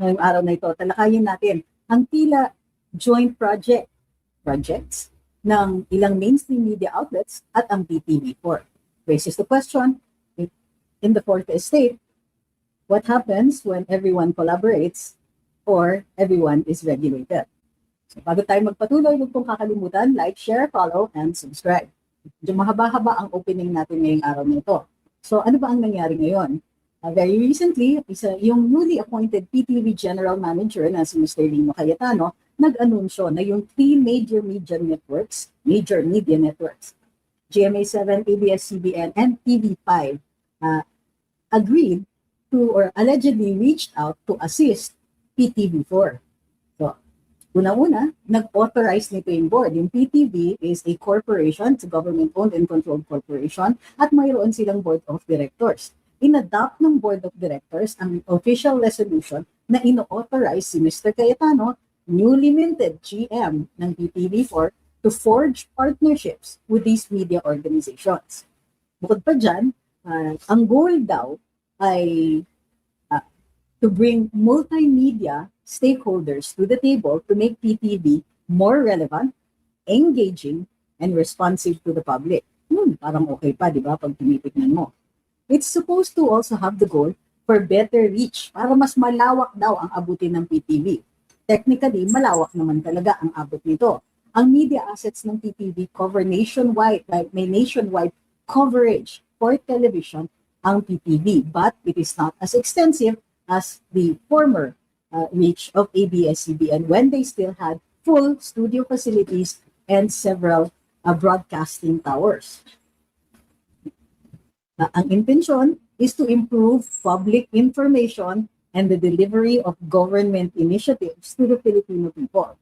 ngayong araw na ito. Talakayin natin ang tila joint projects ng ilang mainstream media outlets at ang PTV4. Raises the question, in the fourth estate, what happens when everyone collaborates or everyone is regulated? So bago tayo magpatuloy, huwag pong kakalimutan, like, share, follow, and subscribe. Medyo mahaba-haba ang opening natin ngayong araw na ito. So ano ba ang nangyari ngayon? Very recently, yung newly appointed PTV General Manager na si Mr. Lino Cayetano, nag-anunsyo na yung three major media networks, GMA7, ABS-CBN, and TV5, agreed to or allegedly reached out to assist PTV4. So, una-una, nag-authorize nito yung board. Yung PTV is a corporation, it's a government-owned and controlled corporation, at mayroon silang board of directors. In-adopt ng board of directors ang official resolution na ino-authorize si Mr. Cayetano, newly minted GM ng PTV4, to forge partnerships with these media organizations. Bukod pa dyan, ang goal daw ay to bring multimedia stakeholders to the table to make PTV more relevant, engaging, and responsive to the public. Parang okay pa, di ba, pag tinitignan mo. It's supposed to also have the goal for better reach, para mas malawak daw ang abutin ng PTV. Technically, malawak naman talaga ang abot nito. Ang media assets ng PTV cover nationwide, may nationwide coverage for television ang PTV, but it is not as extensive as the former reach of ABS-CBN when they still had full studio facilities and several broadcasting towers. Ang intensyon is to improve public information and the delivery of government initiatives to the Filipino people.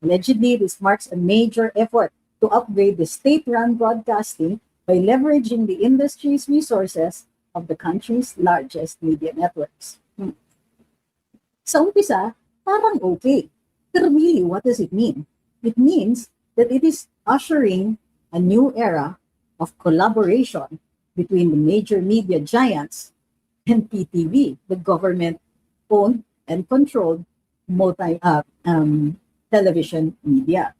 Allegedly, this marks a major effort to upgrade the state-run broadcasting by leveraging the industry's resources of the country's largest media networks. Sa umpisa, parang okay. But really, what does it mean? It means that it is ushering a new era of collaboration between the major media giants and PTV, the government-owned and controlled television media.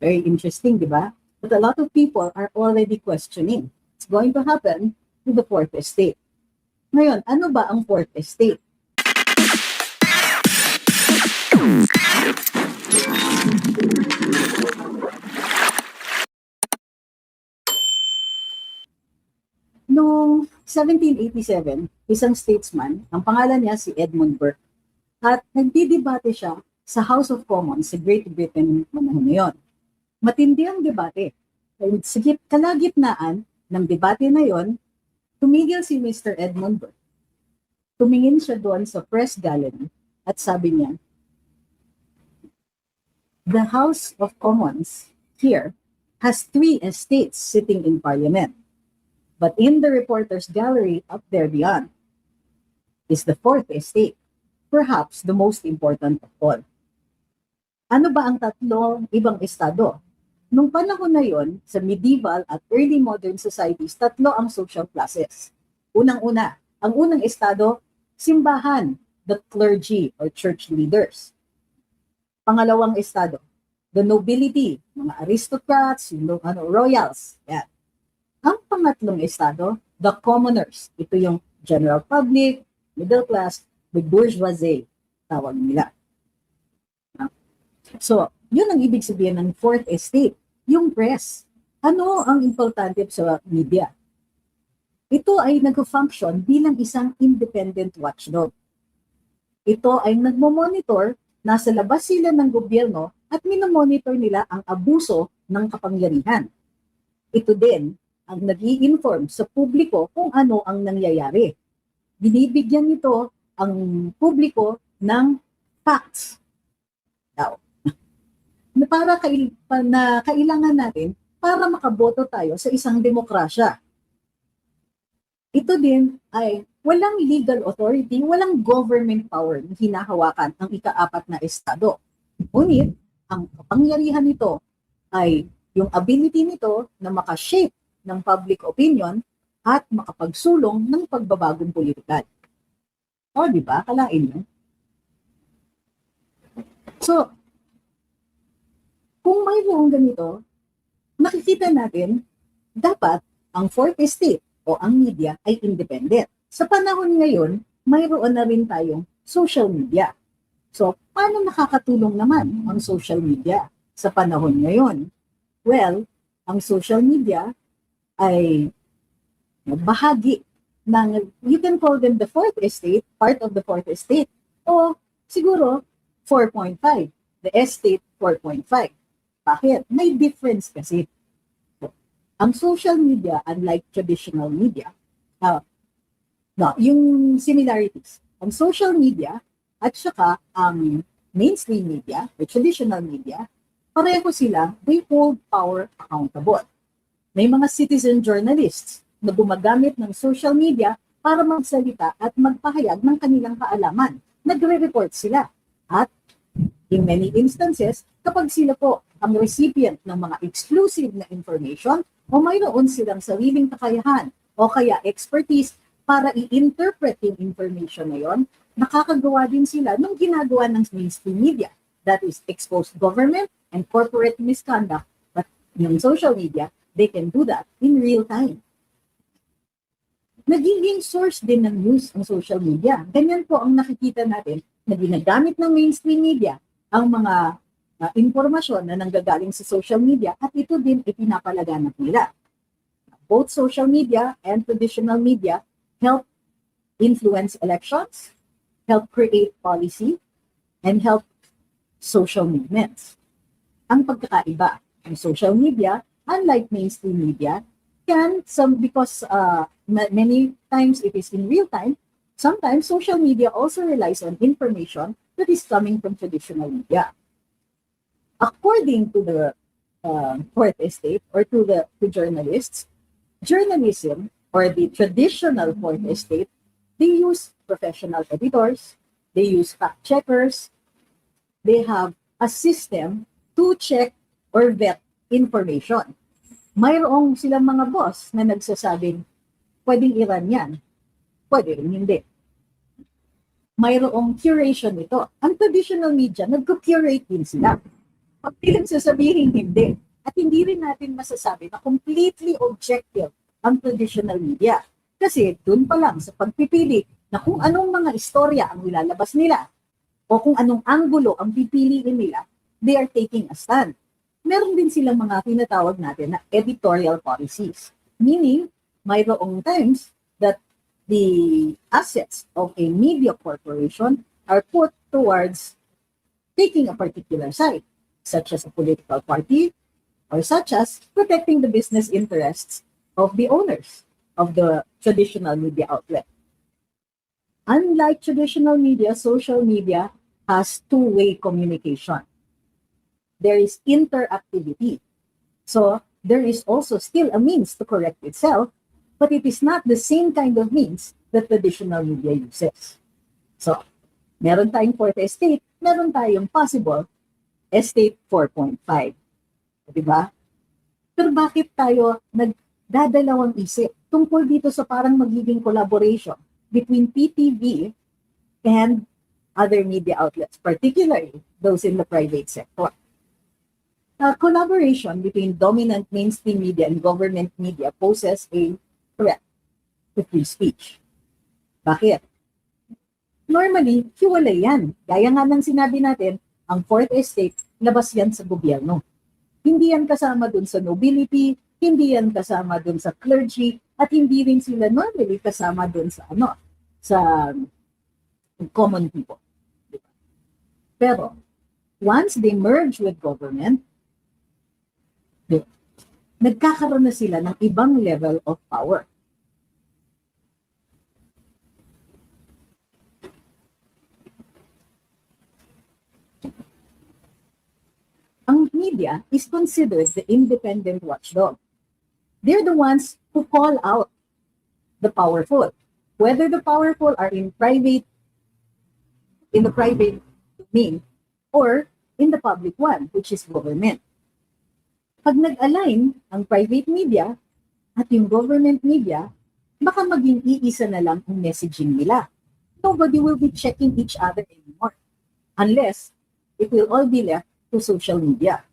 Very interesting, di ba? But a lot of people are already questioning what's going to happen to the fourth estate. Ngayon, ano ba ang fourth estate? Noong 1787, isang statesman, ang pangalan niya si Edmund Burke, at nagdidebate siya sa House of Commons sa Great Britain noong na yun. Matindi ang debate. Sa kalagitnaan ng debate na yon, tumigil si Mr. Edmund Burke. Tumingin siya doon sa press gallery at sabi niya, "The House of Commons here has three estates sitting in Parliament. But in the reporter's gallery up there beyond is the fourth estate, perhaps the most important of all." Ano ba ang tatlong ibang estado? Nung panahon na yon, sa medieval at early modern societies, tatlo ang social classes. Unang-una, ang unang estado, simbahan, the clergy or church leaders. Pangalawang estado, the nobility, mga aristocrats, royals. Yan. Ang pangatlong estado, the commoners. Ito yung general public, middle class, the bourgeoisie, tawag nila. So, yun ang ibig sabihin ng fourth estate, yung press. Ano ang importante sa media? Ito ay nag-function bilang isang independent watchdog. Ito ay nagmo-monitor, nasa labas sila ng gobyerno at minomonitor nila ang abuso ng kapangyarihan. Ito din ang nag-i-inform sa publiko kung ano ang nangyayari. Binibigyan nito ang publiko ng facts. Now, para kailangan natin para makaboto tayo sa isang demokrasya. Ito din ay walang legal authority, walang government power na hinahawakan ang ika-4 na estado. Ngunit, ang kapangyarihan nito ay yung ability nito na makashape ng public opinion at makapagsulong ng pagbabagong politikal. O, di ba? Kalain mo. So, kung mayroong ganito, makikita natin, dapat ang fourth estate o ang media ay independent. Sa panahon ngayon, mayroon na rin tayong social media. So, paano nakakatulong naman ang social media sa panahon ngayon? Well, ang social media ay bahagi ng, you can call them the fourth estate, part of the fourth estate, o siguro 4.5, the estate 4.5. Bakit? May difference kasi. So, ang social media, unlike traditional media, yung similarities, ang social media at saka ang mainstream media, the traditional media, pareho sila, they hold power accountable. May mga citizen journalists na gumagamit ng social media para magsalita at magpahayag ng kanilang kaalaman. Nagre-report sila. At in many instances, kapag sila po ang recipient ng mga exclusive na information o mayroon silang sariling kakayahan o kaya expertise para i-interpret yung information na yon, nakakagawa din sila ng ginagawa ng mainstream media. That is, expose government and corporate misconduct. But yung social media, they can do that in real time. Nagiging source din ng news ang social media. Ganyan po ang nakikita natin na ginagamit ng mainstream media ang mga impormasyon na nanggagaling sa social media at ito din ipinapalaganap nila. Both social media and traditional media help influence elections, help create policy, and help social movements. Ang pagkakaiba, ang social media, unlike mainstream media, because many times it is in real time, sometimes social media also relies on information that is coming from traditional media. According to the fourth estate or to journalists, journalism or the traditional fourth estate, they use professional editors, they use fact checkers, they have a system to check or vet information. Mayroong silang mga boss na nagsasabing, pwedeng i-run yan, pwede rin hindi. Mayroong curation ito. Ang traditional media, nag-curate din sila. Pag bilang sasabihin hindi, at hindi rin natin masasabi na completely objective ang traditional media. Kasi dun pa lang sa pagpipili na kung anong mga istorya ang ilalabas nila o kung anong anggulo ang pipiliin nila, they are taking a stand. Meron din silang mga tinatawag natin na editorial policies. Meaning, mayroong times that the assets of a media corporation are put towards taking a particular side, such as a political party, or such as protecting the business interests of the owners of the traditional media outlet. Unlike traditional media, social media has two-way communication. There is interactivity. So there is also still a means to correct itself, but it is not the same kind of means that traditional media uses. So, meron tayong fourth estate, meron tayong possible estate 4.5. Diba? Pero bakit tayo nagdadalawang isip tungkol dito sa parang magiging collaboration between PTV and other media outlets, particularly those in the private sector? Collaboration between dominant mainstream media and government media poses a threat to free speech. Bakit? Normally, hiwalay yan. Gaya nga ng sinabi natin, ang fourth estate, labas yan sa gobyerno. Hindi yan kasama dun sa nobility, hindi yan kasama dun sa clergy, at hindi rin sila normally kasama dun sa sa common people. Pero, once they merge with government, nagkakaroon na sila ng ibang level of power. Ang media is considered the independent watchdog. They're the ones who call out the powerful. Whether the powerful are in the private domain or in the public one, which is government. Pag nag-align ang private media at yung government media, baka maging iisa na lang ang messaging nila. Nobody will be checking each other anymore. Unless It will all be left to social media.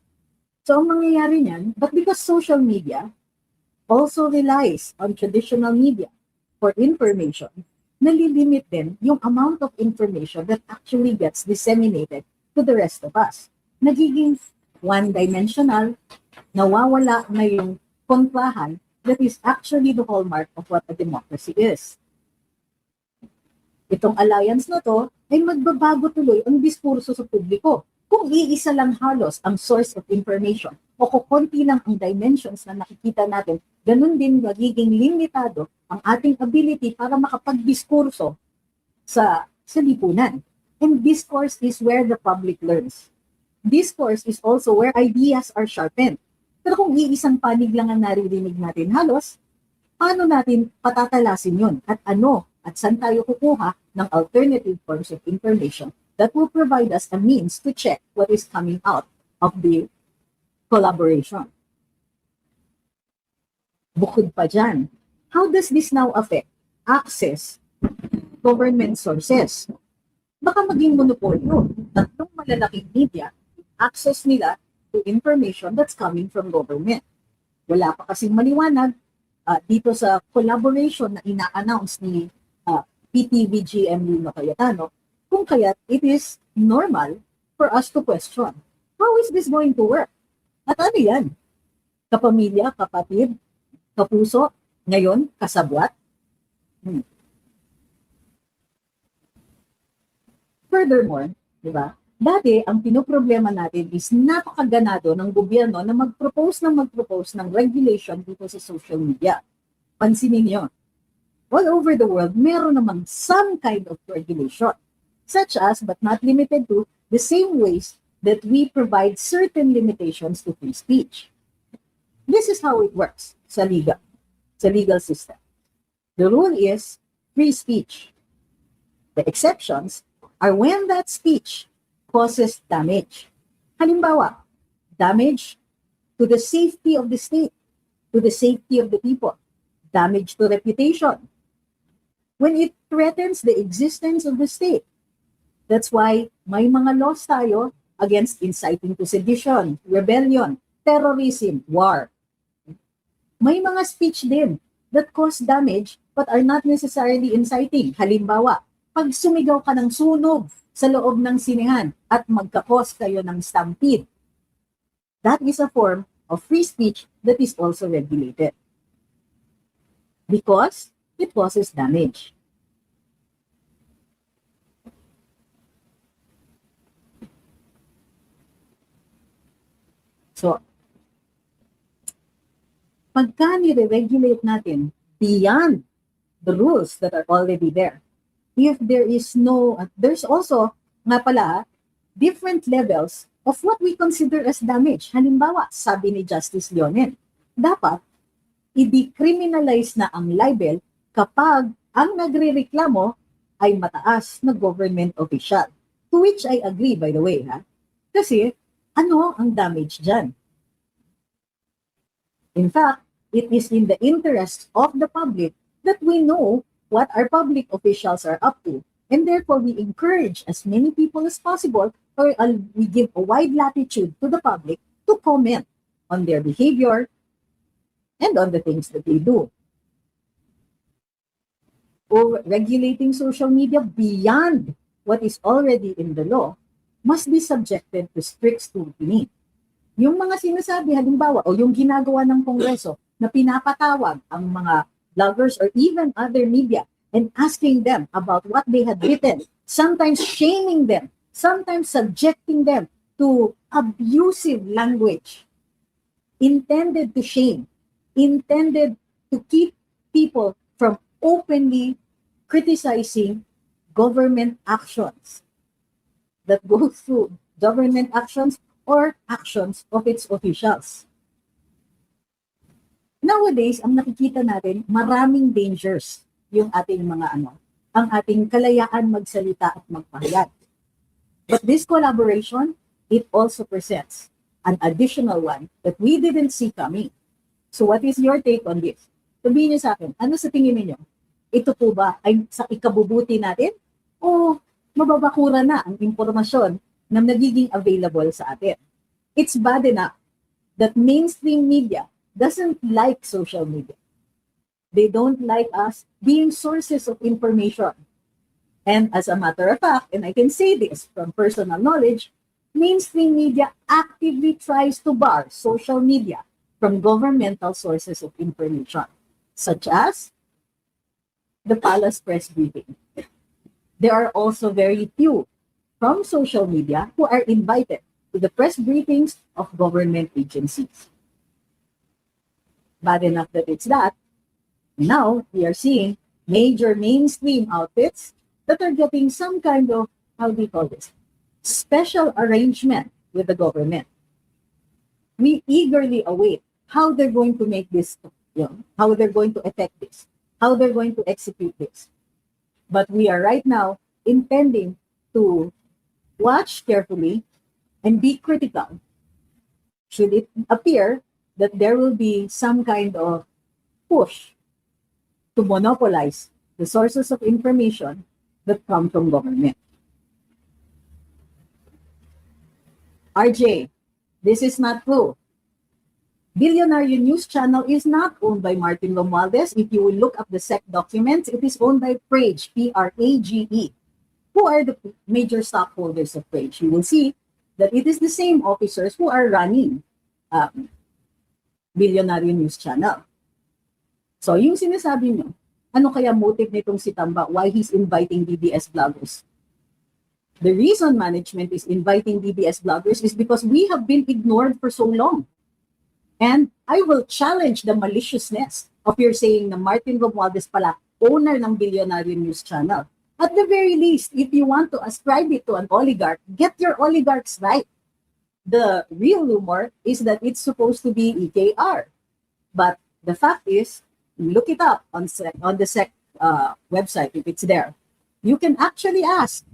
So ang mangyayari niyan, but because social media also relies on traditional media for information, nalilimit din yung amount of information that actually gets disseminated to the rest of us. Nagiging one-dimensional, nawawala na yung kontrahan that is actually the hallmark of what a democracy is. Itong alliance na to ay magbabago tuloy ang diskurso sa publiko. Kung iisa lang halos ang source of information o kukunti lang ang dimensions na nakikita natin, ganun din magiging limitado ang ating ability para makapagdiskurso sa lipunan. And discourse is where the public learns. Discourse is also where ideas are sharpened. Pero kung iisang panig lang ang naririnig natin halos, paano natin patatalasin yun? At ano? At saan tayo kukuha ng alternative forms of information that will provide us a means to check what is coming out of the collaboration? Bukod pa dyan, how does this now affect access to government sources? Baka maging monopolyo. Tatlong malalaking media, access nila to information that's coming from government. Wala pa kasing maliwanag dito sa collaboration na ina-announce ni PTV GM Lino Cayetano, kung kaya't it is normal for us to question, how is this going to work? At ano yan? Kapamilya, kapatid, kapuso, ngayon, kasabwat? Furthermore, di ba, dati ang pinoproblema natin is napakaganado ng gobyerno na mag-propose ng regulation dito sa social media. Pansinin niyo, all over the world, meron namang some kind of regulation, such as, but not limited to, the same ways that we provide certain limitations to free speech. This is how it works sa legal system. The rule is free speech. The exceptions are when that speech causes damage. Halimbawa, damage to the safety of the state, to the safety of the people, damage to reputation, when it threatens the existence of the state. That's why may mga laws tayo against inciting to sedition, rebellion, terrorism, war. May mga speech din that cause damage but are not necessarily inciting. Halimbawa, pag sumigaw ka ng sunog sa loob ng sinehan at magkakos kayo ng stampede, that is a form of free speech that is also regulated because it causes damage. So, pagka nire-regulate natin beyond the rules that are already there, if there is no, there's also, nga pala, different levels of what we consider as damage. Halimbawa, sabi ni Justice Leonen, dapat i-decriminalize na ang libel kapag ang nagre-reklamo ay mataas na government official. To which I agree, by the way, ha? Kasi, ano ang damage dyan? In fact, it is in the interest of the public that we know what our public officials are up to. And therefore, we encourage as many people as possible, or we give a wide latitude to the public to comment on their behavior and on the things that they do. Or regulating social media beyond what is already in the law must be subjected to strict scrutiny. Yung mga sinasabi, halimbawa, o yung ginagawa ng Kongreso na pinapatawag ang mga bloggers or even other media and asking them about what they had written, sometimes shaming them, sometimes subjecting them to abusive language intended to shame, intended to keep people from openly criticizing government actions that go through government actions or actions of its officials. Nowadays, ang nakikita natin, maraming dangers yung ating mga ang ating kalayaan magsalita at magpahayag. But this collaboration, it also presents an additional one that we didn't see coming. So what is your take on this? Sabihin niyo sa akin, ano sa tingin niyo? Ito po ba ay sa ikabubuti natin? O mababakura na ang impormasyon na nagiging available sa atin. It's bad enough that mainstream media doesn't like social media. They don't like us being sources of information. And as a matter of fact, and I can say this from personal knowledge, mainstream media actively tries to bar social media from governmental sources of information, such as the Palace press briefing. There are also very few from social media who are invited to the press briefings of government agencies. Bad enough that it's that. Now we are seeing major mainstream outfits that are getting some kind of, how do you call this, special arrangement with the government. We eagerly await how they're going to make this, how they're going to effect this, how they're going to execute this. But we are right now intending to watch carefully and be critical should it appear that there will be some kind of push to monopolize the sources of information that come from government. RJ, this is not true. Billionaire News Channel is not owned by Martin Romualdez. If you will look up the SEC documents, it is owned by Prage, P-R-A-G-E. Who are the major stockholders of Prage? You will see that it is the same officers who are running Billionaire News Channel. So yung sinasabi nyo, ano kaya motive nitong si Tamba? Why he's inviting DBS vloggers? The reason management is inviting DBS vloggers is because we have been ignored for so long. And I will challenge the maliciousness of your saying na Martin Romualdez pala, owner ng Billionaire News Channel. At the very least, if you want to ascribe it to an oligarch, get your oligarchs right. The real rumor is that it's supposed to be EKR. But the fact is, look it up on the SEC website if it's there. You can actually ask,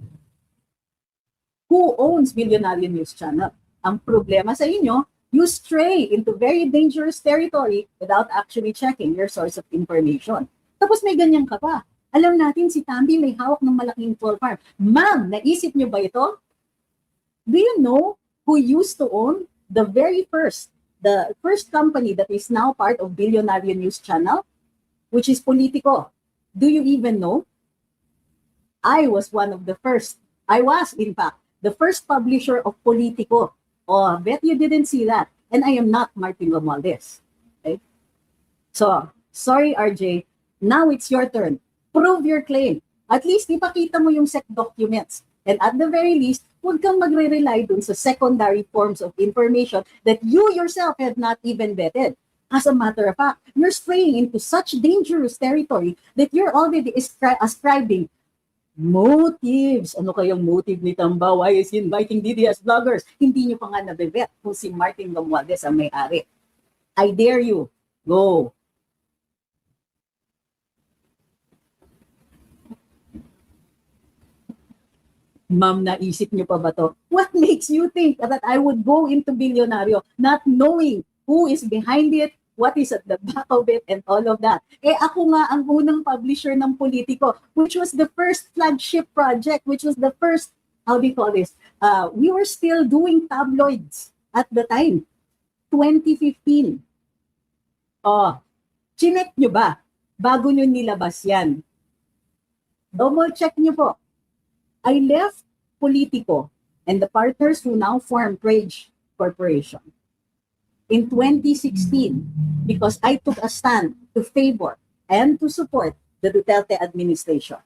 who owns Billionaire News Channel? Ang problema sa inyo, you stray into very dangerous territory without actually checking your source of information. Tapos may ganyan ka pa. Alam natin si Tambi may hawak ng malaking troll farm. Ma'am, naisip nyo ba ito? Do you know who used to own the first company that is now part of Billionaire News Channel, which is Politico? Do you even know? I was one of the first. I was, in fact, the first publisher of Politico. Oh, I bet you didn't see that. And I am not Martin Romualdez. Okay? So, sorry RJ, now it's your turn. Prove your claim. At least ipakita mo yung SEC documents. And at the very least, huwag kang magre-rely dun sa secondary forms of information that you yourself have not even vetted. As a matter of fact, you're straying into such dangerous territory that you're already ascribing motives. Ano kayang motive ni Tamba? Why is he inviting DDS vloggers? Hindi nyo pa nga nabivet kung si Martin Romualdez ang may-ari. I dare you. Go. Ma'am, naisip nyo pa ba to? What makes you think that I would go into Billionario not knowing who is behind it, what is at the back of it, and all of that? Eh ako nga ang unang publisher ng Politico, which was the first flagship project, which was the first, how do you call this? We were still doing tabloids at the time, 2015. Oh, chinek nyo ba? Bago nyo nilabas yan. Double check nyo po. I left Politico and the partners who now form Prage Corporation in 2016 because I took a stand to favor and to support the Duterte administration.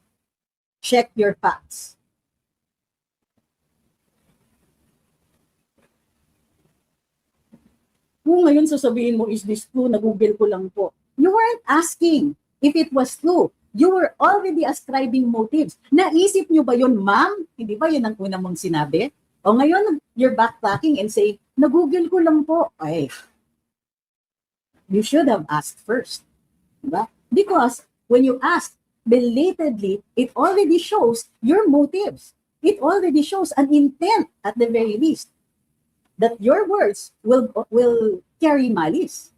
Check your facts. Kung ngayon sasabihin mo, is this true? Nag-google ko lang po. You weren't asking if it was true. You were already ascribing motives. Naisip nyo ba yun, ma'am? Hindi ba yun ang una mong sinabi? O ngayon, you're backtracking and saying, nag-google ko lang po. Ay, you should have asked first. Diba? Because when you ask belatedly, it already shows your motives. It already shows an intent, at the very least, that your words will carry malice.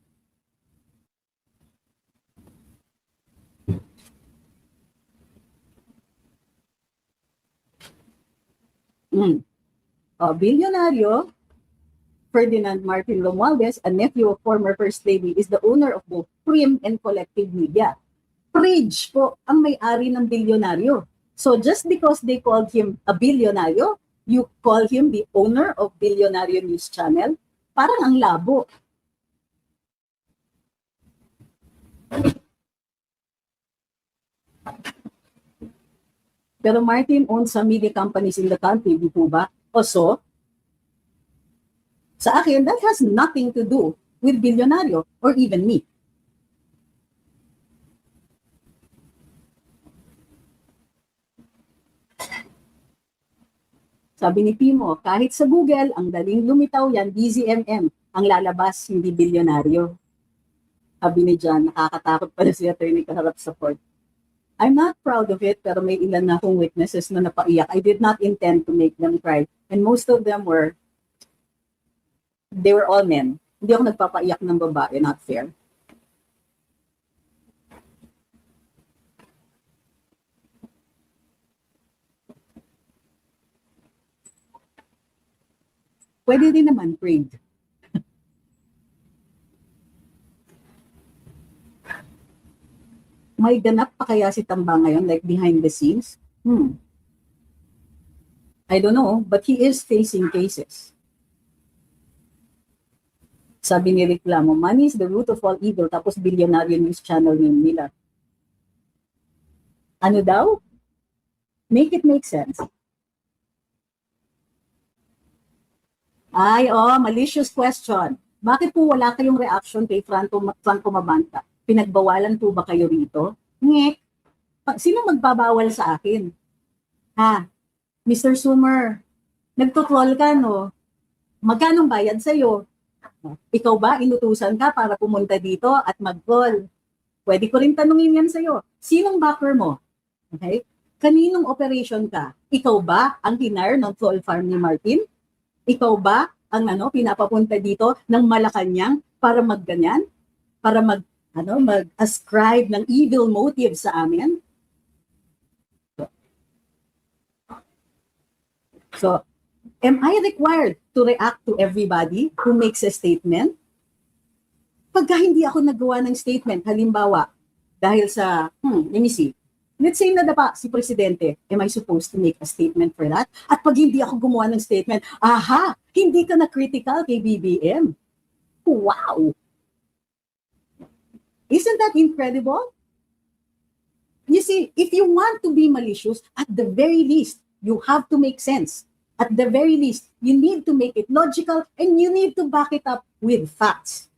Bilyonaryo Ferdinand Martin Romualdez, a nephew of former First Lady, is the owner of both Prim and Collective Media. Pridge po ang may-ari ng bilyonaryo. So just because they called him a bilyonaryo, you call him the owner of Bilyonaryo News Channel? Parang ang labo. Pero Martin owns some media companies in the country, di po ba? Also, sa akin, that has nothing to do with Bilyonaryo or even me. Sabi ni Pimo, kahit sa Google, ang daling lumitaw yan, BZMM, ang lalabas, hindi Bilyonaryo. Sabi ni John, nakakatakot pala si attorney kaharap sa court. I'm not proud of it, pero may ilan na akong witnesses na napaiyak. I did not intend to make them cry. And most of them they were all men. Hindi ako nagpapaiyak ng babae, not fair. Pwede din naman prayed. May ganap pa kaya si Tamba ngayon, like behind the scenes? I don't know, but he is facing cases. Sabi ni Reklamo, money is the root of all evil, tapos Bilyonaryo News Channel nila. Ano daw? Make it make sense. Malicious question. Bakit po wala kayong reaction kay Franco Mabanta? Pinagbawalan po ba kayo rito? Ngek, sino magbabawal sa akin? Mr. Sumer, nagtutrol ka, no? Magkanong bayad sa'yo? Ikaw ba, inutusan ka para pumunta dito at mag-call? Pwede ko rin tanungin yan sa'yo. Sinong backer mo? Okay? Kaninong operation ka? Ikaw ba ang hinire ng troll farm ni Martin? Ikaw ba ang pinapapunta dito ng Malacanang para magganyan? Para mag-ascribe ng evil motive sa amin? So, am I required to react to everybody who makes a statement? Pagka hindi ako nagawa ng statement, halimbawa, dahil sa, let me see, let's say nadapa si Presidente, am I supposed to make a statement for that? At pag hindi ako gumawa ng statement, hindi ka na critical kay BBM. Wow! Isn't that incredible? You see, if you want to be malicious, at the very least, you have to make sense. At the very least, you need to make it logical and you need to back it up with facts.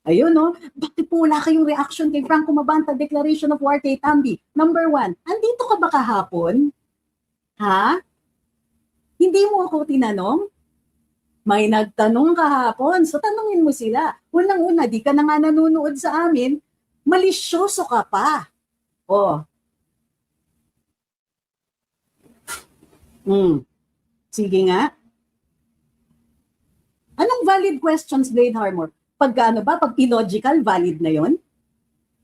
Ayun, no? Bakit po wala kayong reaction kay Franco Mabanta declaration of war kay Tambi? Number 1, andito ka ba kahapon? Hindi mo ako tinanong? May nagtanong kahapon, so tanungin mo sila. Unang-una, di ka na nga nanonood sa amin, malisyoso ka pa. Sige nga. Anong valid questions, Blade Armor? Pag illogical, valid na yon?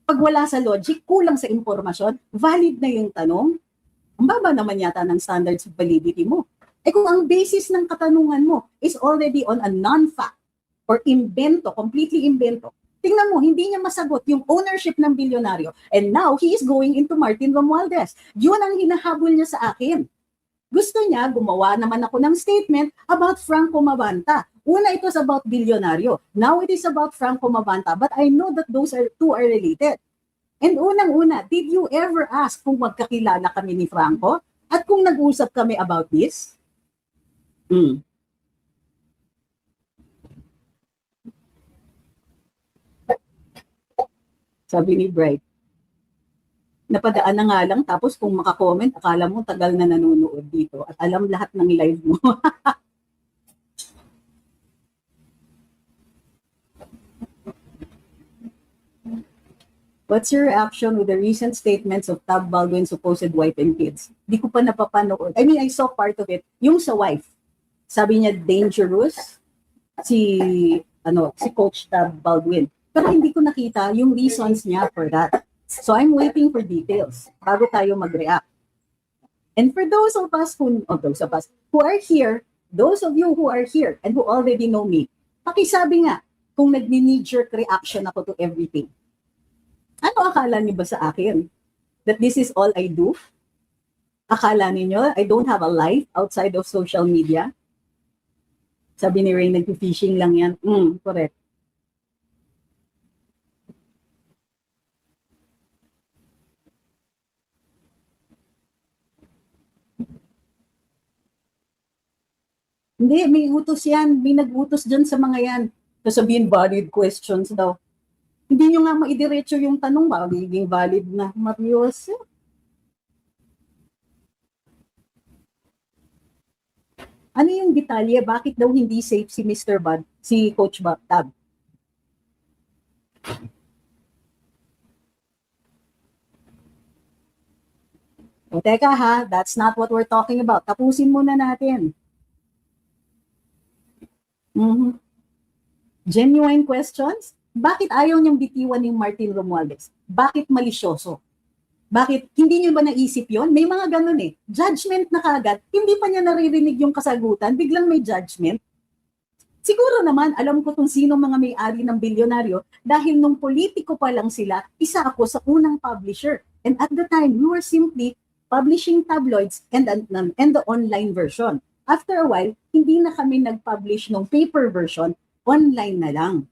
Pag wala sa logic, kulang sa impormasyon, valid na yung tanong? Ang baba naman yata ng standards of validity mo. Kung ang basis ng katanungan mo is already on a non-fact or invento, completely invento, tingnan mo, hindi niya masagot yung ownership ng bilyonaryo. And now, he is going into Martin Romualdez. Yun ang hinahabol niya sa akin. Gusto niya, gumawa naman ako ng statement about Franco Mabanta. Una, it was about bilyonaryo. Now, it is about Franco Mabanta. But I know that those two are related. And unang-una, did you ever ask kung magkakilala kami ni Franco? At kung nag-usap kami about this? Sabi ni Bright, napadaan na nga lang, tapos kung makakomment, akala mo tagal na nanonood dito at alam lahat ng live mo. What's your reaction with the recent statements of Tab Baldwin's supposed wife and kids? Di ko pa napapanood. I mean, I saw part of it. Yung sa wife. Sabi niya, dangerous. Si Coach Tab Baldwin. Pero hindi ko nakita yung reasons niya for that. So I'm waiting for details bago tayo mag-react. And for those of us who are here, those of you who are here and who already know me, pakisabi nga kung nagni-knee-jerk reaction ako to everything. Ano akala niyo ba sa akin? That this is all I do? Akala niyo I don't have a life outside of social media? Sabi ni Ray, nag-fishing lang yan. Correct. Hindi, may utos yan. May nag-utos dyan sa mga yan. Sasabihin, valid questions daw. Hindi nyo nga maidiretso yung tanong, magiging valid na. Marios. Ano yung detalye? Bakit daw hindi safe si Mr. Bud, si Coach Tab? O teka ha, that's not what we're talking about. Tapusin muna natin. Genuine questions? Bakit ayaw niyang bitiwan ni Martin Romualdez? Bakit malisyoso? Bakit? Hindi niyo ba naisip yon? May mga ganun eh. Judgment na kagad. Hindi pa niya naririnig yung kasagutan. Biglang may judgment. Siguro naman, alam ko kung sino mga may-ari ng bilyonaryo dahil nung politiko pa lang sila, isa ako sa unang publisher. And at the time, we were simply publishing tabloids and the online version. After a while, hindi na kami nag-publish ng paper version, online na lang.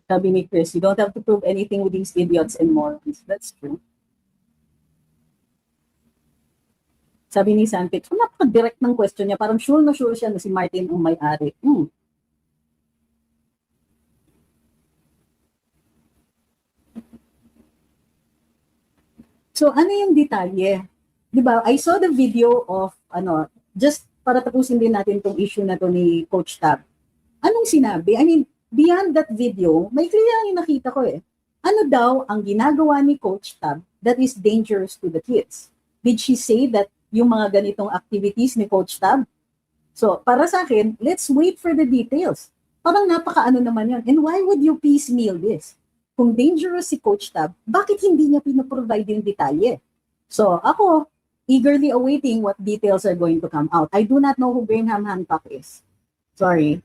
Sabi ni Chris, you don't have to prove anything with these idiots and morons. That's true. Sabi ni Sanpit, napaka-direct ng question niya. Parang sure na sure siya na si Martin ang may-ari. So, ano yung detalye? Diba, I saw the video of, just para tapusin din natin tong issue na to ni Coach Tab. Anong sinabi? I mean, beyond that video, may clear yung nakita ko eh. Ano daw ang ginagawa ni Coach Tab that is dangerous to the kids? Did she say that yung mga ganitong activities ni Coach Tab? So, para sa akin, let's wait for the details. Parang napaka-ano naman yun. And why would you piecemeal this? Kung dangerous si Coach Tab, bakit hindi niya pinaprovide yung detalye? So, ako, eagerly awaiting what details are going to come out. I do not know who Graham Hancock is. Sorry.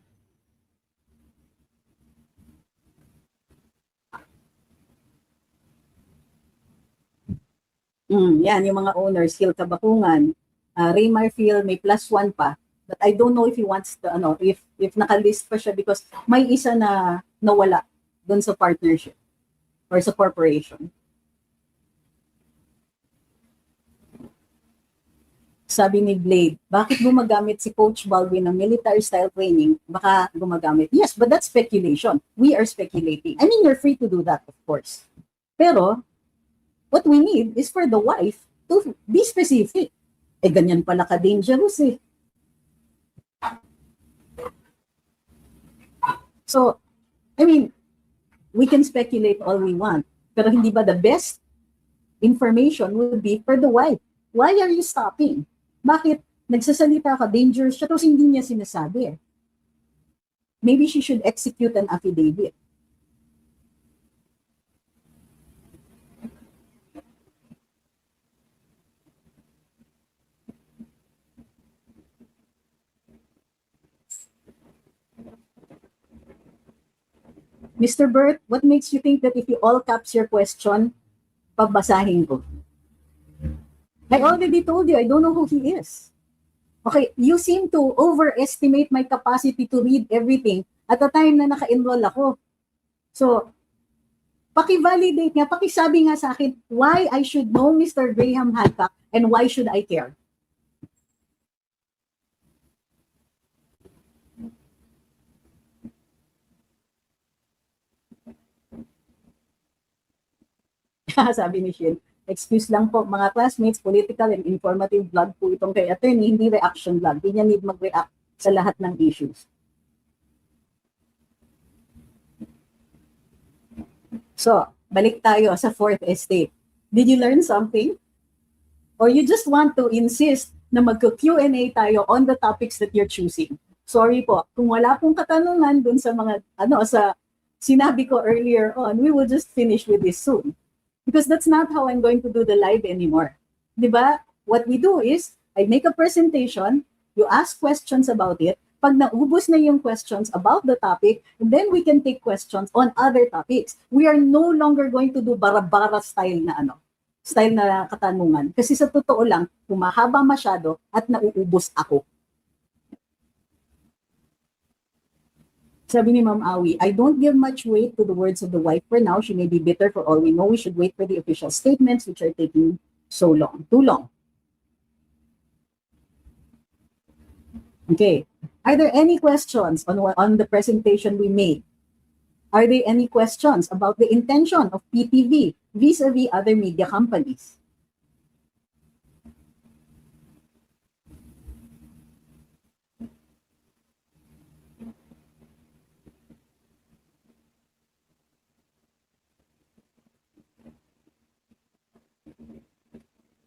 Yan, yung mga owners, Hill Kabakungan, Ray Marfield, may +1 pa. But I don't know if he wants to, if nakalist pa siya because may isa na nawala doon sa partnership or sa corporation. Sabi ni Blade, bakit gumagamit si Coach Baldwin ng military style training? Baka gumagamit. Yes, but that's speculation. We are speculating. I mean, you're free to do that, of course. Pero, what we need is for the wife to be specific. Eh, ganyan pala ka-dangerous eh. So, I mean, we can speculate all we want. Pero hindi ba the best information would be for the wife? Why are you stopping? Bakit nagsasalita ka, dangerous siya, tapos hindi niya sinasabi eh. Maybe she should execute an affidavit. Mr. Burt, what makes you think that if you all caps your question, pabasahin ko? I already told you, I don't know who he is. Okay, you seem to overestimate my capacity to read everything at the time na naka-enroll ako. So, paki-validate nga, pakisabi nga sa akin why I should know Mr. Graham Hancock and why should I care? Sabi ni Shin, excuse lang po mga classmates, political and informative vlog po itong kay attorney, hindi reaction vlog. Hindi niya need mag-react sa lahat ng issues. So, balik tayo sa fourth estate. Did you learn something? Or you just want to insist na magka-Q&A tayo on the topics that you're choosing. Sorry po, kung wala pong katanungan dun sa mga, sa sinabi ko earlier on, we will just finish with this soon. Because that's not how I'm going to do the live anymore. Diba? What we do is, I make a presentation, you ask questions about it, pag naubos na yung questions about the topic, then we can take questions on other topics. We are no longer going to do bara-bara style na katanungan. Kasi sa totoo lang, humahaba masyado at nauubos ako. Sabi ni Ma'am Awi, I don't give much weight to the words of the wife for now. She may be bitter for all we know. We should wait for the official statements which are taking so long, too long. Okay. Are there any questions on the presentation we made? Are there any questions about the intention of PTV vis-a-vis other media companies?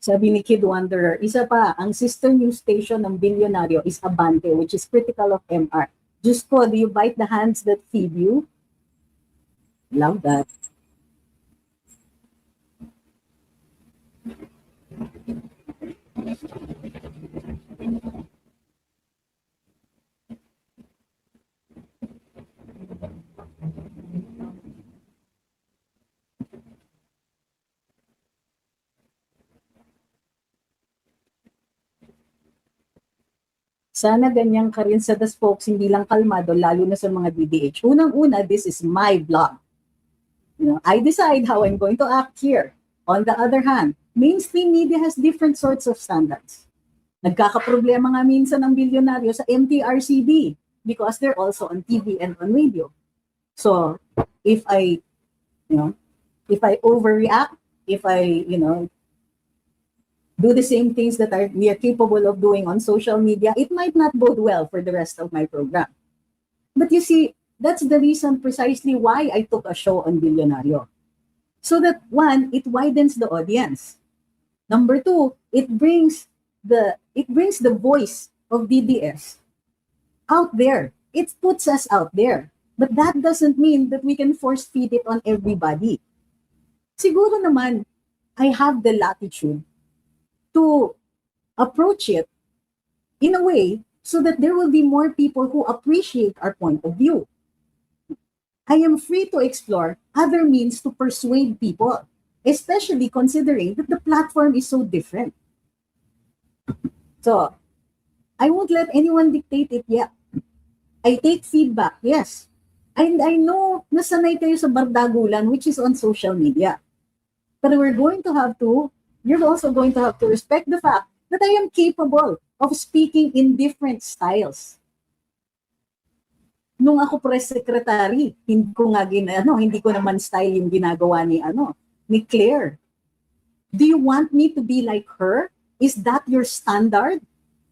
Sabi ni Kid Wanderer, isa pa, ang sister news station ng bilyonaryo is Abante, which is critical of MR. Just ko, do you bite the hands that feed you? Love that. Sana ganyan ka rin sa The Spokes, hindi lang kalmado, lalo na sa mga DDH. Unang-una, this is my blog. I decide how I'm going to act here. On the other hand, mainstream media has different sorts of standards. Nagkakaproblema nga minsan ng bilyonaryo sa MTRCB because they're also on TV and on radio. So, if I overreact, if I, do the same things that we are capable of doing on social media, it might not bode well for the rest of my program. But you see, that's the reason precisely why I took a show on Bilyonaryo. So that one, it widens the audience. Number two, it brings the voice of DDS out there. It puts us out there. But that doesn't mean that we can force feed it on everybody. Siguro naman, I have the latitude to approach it in a way so that there will be more people who appreciate our point of view. I am free to explore other means to persuade people, especially considering that the platform is so different. So, I won't let anyone dictate it yet. I take feedback, yes. And I know nasanay kayo sa bardagulan, which is on social media. But you're also going to have to respect the fact that I am capable of speaking in different styles. Nung ako press secretary, hindi ko naman style yung ginagawa ni Claire. Do you want me to be like her? Is that your standard?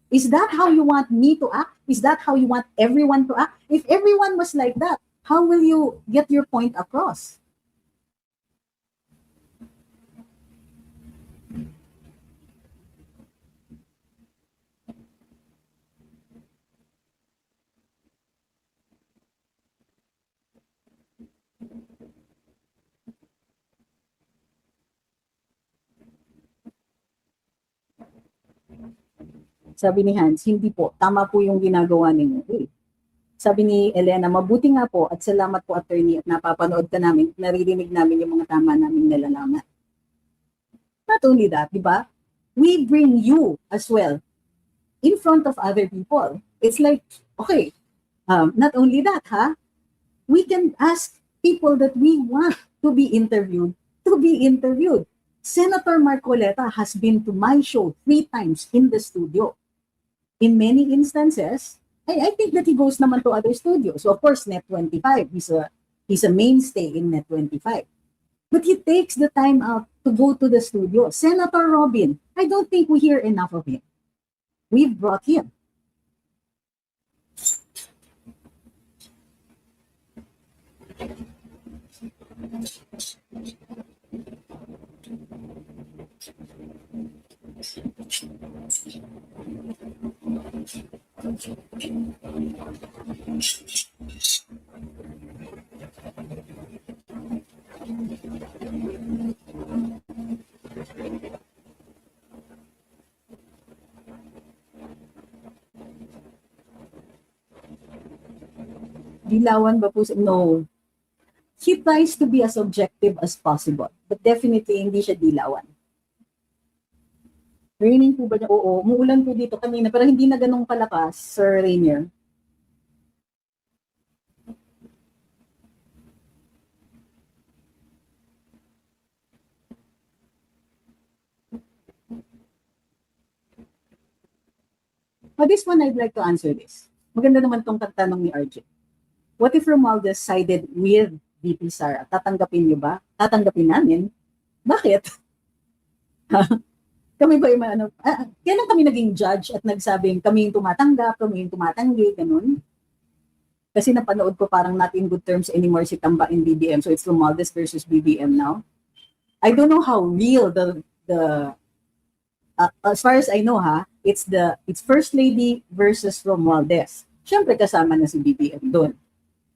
Is that how you want me to act? Is that how you want everyone to act? If everyone was like that, how will you get your point across? Sabi ni Hans, hindi po, tama po yung ginagawa ninyo. Sabi ni Elena, mabuti nga po at salamat po attorney at napapanood ka namin, naririnig namin yung mga tama naming nalalaman. Not only that, di ba? We bring you as well in front of other people. It's like, okay, not only that, we can ask people that we want to be interviewed. Senator Marcoleta has been to my show 3 times in the studio. In many instances, I think that he goes naman to other studios. So of course, Net25, he's a mainstay in Net25. But he takes the time out to go to the studio. Senator Robin, I don't think we hear enough of him. We've brought him. Dilawan ba po? No. He tries to be as objective as possible. But definitely, hindi siya dilawan. Raining po ba niya? Oo. Umuulan po dito kanina, pero hindi na ganun kalakas, Sir Rainier. Oh, this one, I'd like to answer this. Maganda naman tong tanong ni RJ. What if Romualdez sided with VP Sara? Tatanggapin niyo ba? Tatanggapin namin. Bakit? Kami ba yung ano? Kailan kami naging judge at nagsabing kami yung tumatanggap, kami yung tumatanggi, ganun? Kasi napanood ko parang not in good terms anymore si Tamba in BBM. So it's Romualdez versus BBM now. I don't know how real as far as I know it's First Lady versus Romualdez. Siyempre kasama na si BBM doon.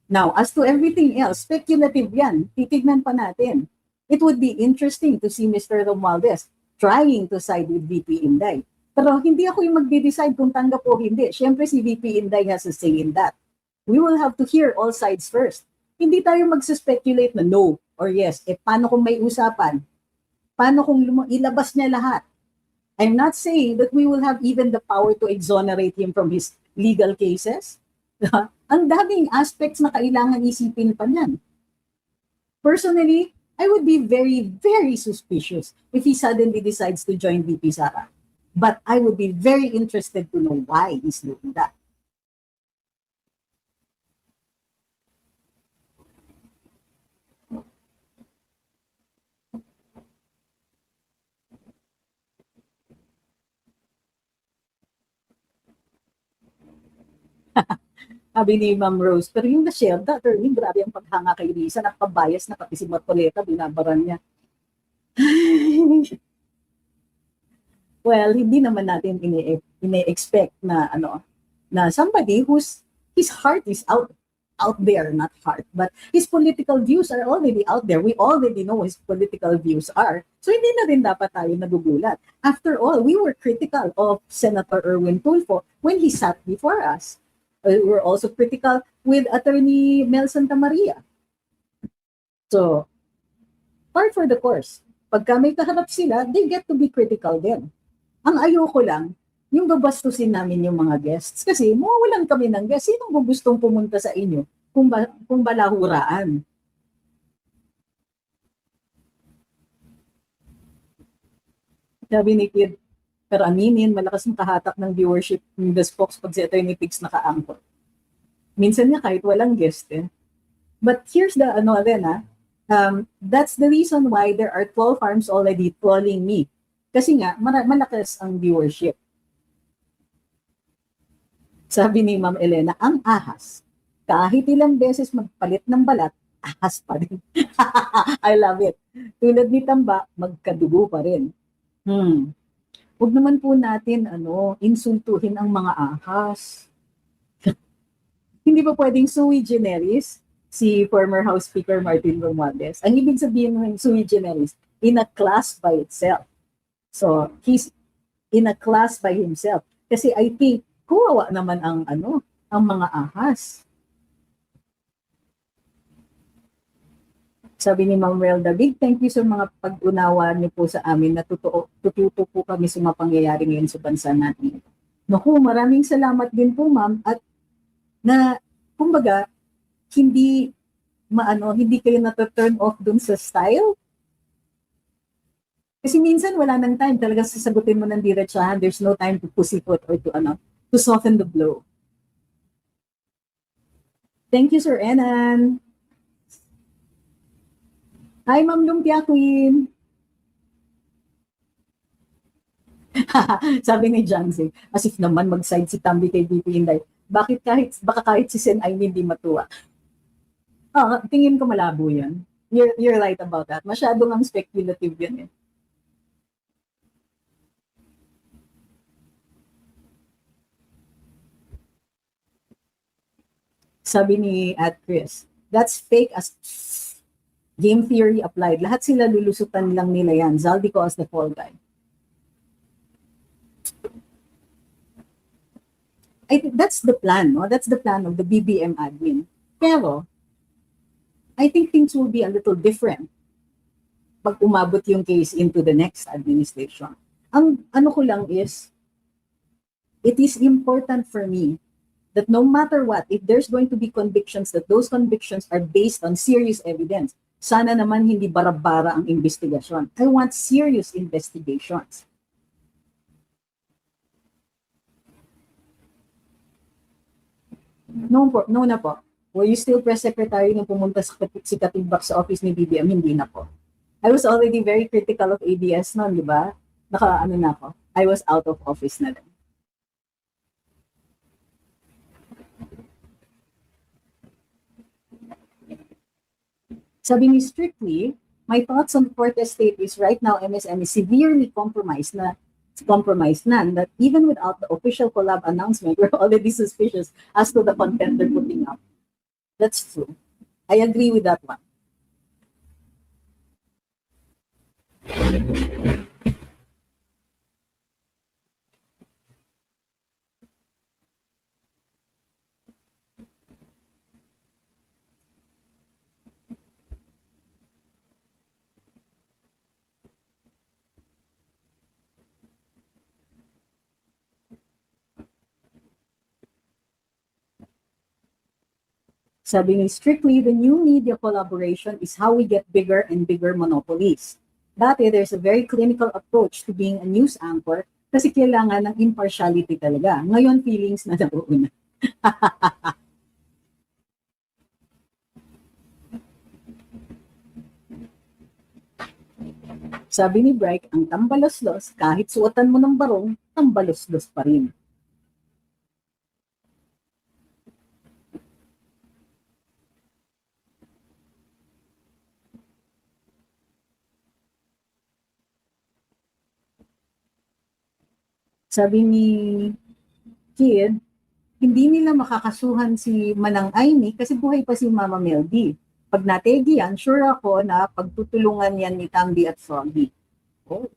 Now, as to everything else, speculative yan. Titignan pa natin. It would be interesting to see Mr. Romualdez trying to side with VP Inday. Pero hindi ako yung magde-decide kung tanggap o hindi. Siyempre si VP Inday has a say in that. We will have to hear all sides first. Hindi tayo mag-speculate na no or yes. Paano kung may usapan? Paano kung ilabas niya lahat? I'm not saying that we will have even the power to exonerate him from his legal cases. Ang daming aspects na kailangan isipin pa niyan. Personally, I would be very, very suspicious if he suddenly decides to join VP Sara. But I would be very interested to know why he's doing that. Sabi ni Ma'am Rose, pero yung na-share, attorney, grabe ang paghanga kay Risa, nakabias na pati si Marcoleta, binabaran niya. Well, hindi naman natin ine-expect na na somebody his heart is out there, not heart, but his political views are already out there. We already know his political views are. So hindi na rin dapat tayo nagugulat. After all, we were critical of Senator Erwin Tulfo when he sat before us. We're also critical with Attorney Mel Santamaria. So, part for the course. Pagka may kaharap sila, they get to be critical din. Ang ayoko lang, yung babastusin namin yung mga guests. Kasi mawawalan kami ng guests. Sinong gustong pumunta sa inyo kung balahuraan? Sabi ni Kid, pero aminin, malakas ang kahatak ng viewership ng The Spokes pag si Attorney Pigs naka-angkot. Minsan nga kahit walang guest But here's the that's the reason why there are 12 farms already trolling me. Kasi nga, malakas ang viewership. Sabi ni Ma'am Elena, ang ahas, kahit ilang beses magpalit ng balat, ahas pa rin. I love it. Tulad ni Tamba, magkadugo pa rin. Huwag naman po natin insultuhin ang mga ahas. Hindi ba pwedeng sui generis si former House Speaker Martin Romualdez? Ang ibig sabihin ng sui generis, in a class by itself. So, he's in a class by himself. Kasi I think, kuwawa naman ang mga ahas. Sabi ni Ma'am Welda, big thank you sa mga pag-unawa niyo po sa amin na tututo po kami sa mga pangyayari ngayon sa bansa natin. Naku, maraming salamat din po ma'am at na kumbaga hindi kayo na-turn off dun sa style. Kasi minsan wala nang time talaga sasagutin mo ng diretsahan. There's no time to pussyfoot or to soften the blow. Thank you, Sir Enan. Hi, Ma'am Lumpia Queen. Sabi ni Janzi, as if naman mag-side si Tambi kay VP Inday. Baka kahit si Sen ay hindi matuwa. Tingin ko malabo yan. You're right about that. Masyadong ang speculative yan Sabi ni At Chris, that's fake as game theory applied. Lahat sila lulusutan lang nila yan. Zaldico as the fall guy. I think that's the plan, no? That's the plan of the BBM admin. Pero, I think things will be a little different pag umabot yung case into the next administration. Ang ano ko lang is, it is important for me that no matter what, if there's going to be convictions, that those convictions are based on serious evidence. Sana naman hindi bara-bara ang investigasyon. I want serious investigations. No po, no na po. Were you still press secretary nung pumunta si Katimbak sa office ni BBM? Hindi na po. I was already very critical of ABS noon, di ba? Ano na ako. I was out of office na din. Sabi ni Strictly, my thoughts on Fourth Estate is right now MSM is severely compromised na that even without the official collab announcement, we're already suspicious as to the content they're putting up. That's true. I agree with that one. Sabi ni Strictly, the new media collaboration is how we get bigger and bigger monopolies. Dati, there's a very clinical approach to being a news anchor kasi kailangan ng impartiality talaga. Ngayon, feelings na nauuna. Sabi ni Bright, ang tambaloslos, kahit suotan mo ng barong, tambaloslos pa rin. Sabi ni Kid, hindi nila makakasuhan si Manang Aimee kasi buhay pa si Mama Meldy. Pag nategi yan, sure ako na pagtutulungan yan ni Tambi at Froggy. Oh.